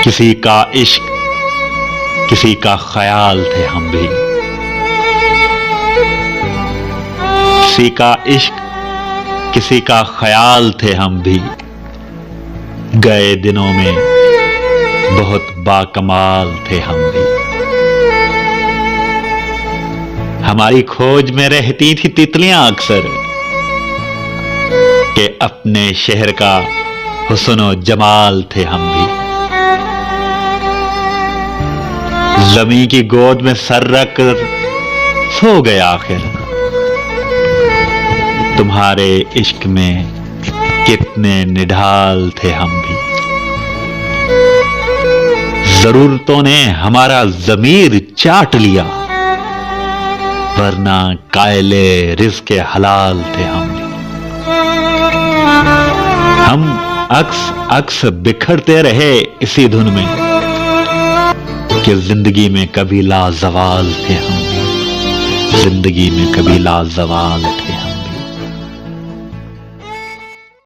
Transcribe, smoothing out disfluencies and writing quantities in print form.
किसी का इश्क किसी का ख्याल थे हम भी, किसी का इश्क किसी का ख्याल थे हम भी। गए दिनों में बहुत बाकमाल थे हम भी। हमारी खोज में रहती थी तितलियां अक्सर कि अपने शहर का हुस्न जमाल थे हम भी। ज़मीं की गोद में सर रख कर सो गए आखिर। तुम्हारे इश्क में कितने निढाल थे हम भी। जरूरतों ने हमारा ज़मीर चाट लिया, वरना कायले रिज़्क़े हलाल थे हम भी। हम अक्स बिखरते रहे इसी धुन में कि जिंदगी में कभी लाजवाल थे हम, जिंदगी में कभी लाजवाल थे हम।